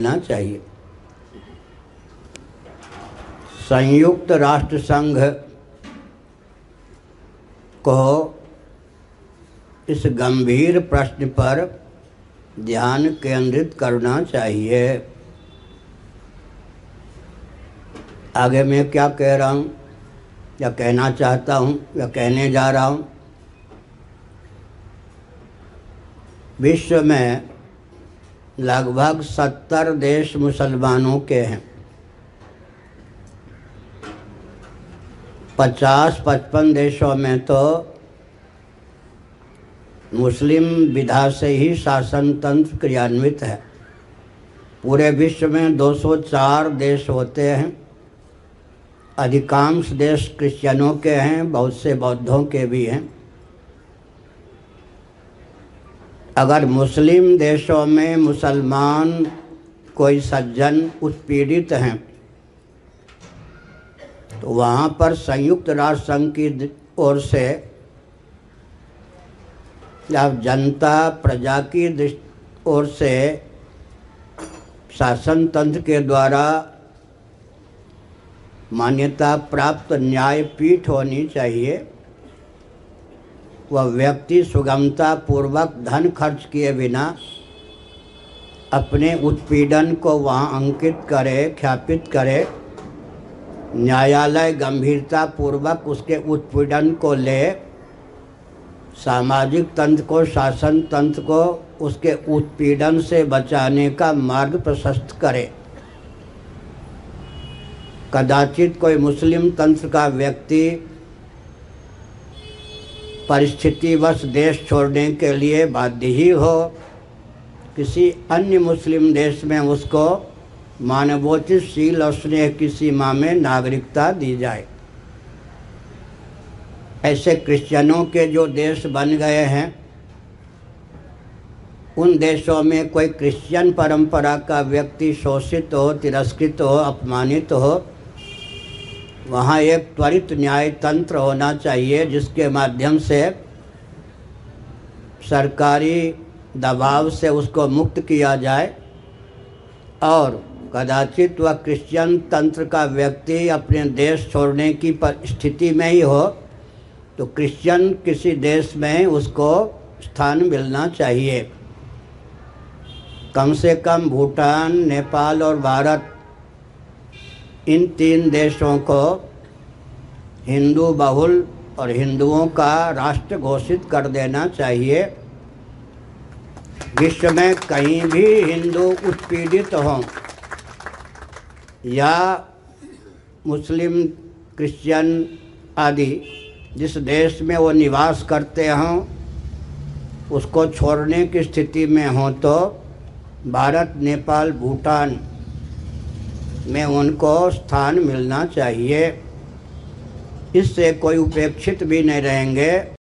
ना चाहिए। संयुक्त राष्ट्र संघ को इस गंभीर प्रश्न पर ध्यान केंद्रित करना चाहिए। आगे मैं क्या कह रहा हूँ या कहना चाहता हूँ या कहने जा रहा हूँ, विश्व में लगभग 70 देश मुसलमानों के हैं। 50-55 देशों में तो मुस्लिम विधा से ही शासन तंत्र क्रियान्वित है। पूरे विश्व में 204 देश होते हैं। अधिकांश देश क्रिश्चियनों के हैं, बहुत से बौद्धों के भी हैं। अगर मुस्लिम देशों में मुसलमान कोई सज्जन उत्पीड़ित हैं तो वहाँ पर संयुक्त राष्ट्र संघ की ओर से या जनता प्रजा की ओर से शासन तंत्र के द्वारा मान्यता प्राप्त न्यायपीठ होनी चाहिए। वह व्यक्ति सुगमता पूर्वक धन खर्च किए बिना अपने उत्पीड़न को वहाँ अंकित करे, ख्यापित करे। न्यायालय गंभीरता पूर्वक उसके उत्पीड़न को ले, सामाजिक तंत्र को, शासन तंत्र को उसके उत्पीड़न से बचाने का मार्ग प्रशस्त करे। कदाचित कोई मुस्लिम तंत्र का व्यक्ति परिस्थितिवश देश छोड़ने के लिए बाध्य ही हो, किसी अन्य मुस्लिम देश में उसको मानवोचित शील और स्नेह की सीमा में नागरिकता दी जाए। ऐसे क्रिश्चियनों के जो देश बन गए हैं, उन देशों में कोई क्रिश्चियन परंपरा का व्यक्ति शोषित हो, तिरस्कृत हो, अपमानित हो, वहाँ एक त्वरित न्याय तंत्र होना चाहिए जिसके माध्यम से सरकारी दबाव से उसको मुक्त किया जाए। और कदाचित वह क्रिश्चियन तंत्र का व्यक्ति अपने देश छोड़ने की स्थिति में ही हो तो क्रिश्चियन किसी देश में उसको स्थान मिलना चाहिए। कम से कम भूटान, नेपाल और भारत, इन 3 देशों को हिंदू बहुल और हिंदुओं का राष्ट्र घोषित कर देना चाहिए। विश्व में कहीं भी हिंदू उत्पीड़ित हों या मुस्लिम, क्रिश्चियन आदि जिस देश में वो निवास करते हों उसको छोड़ने की स्थिति में हों तो भारत, नेपाल, भूटान में उनको स्थान मिलना चाहिए। इससे कोई उपेक्षित भी नहीं रहेंगे।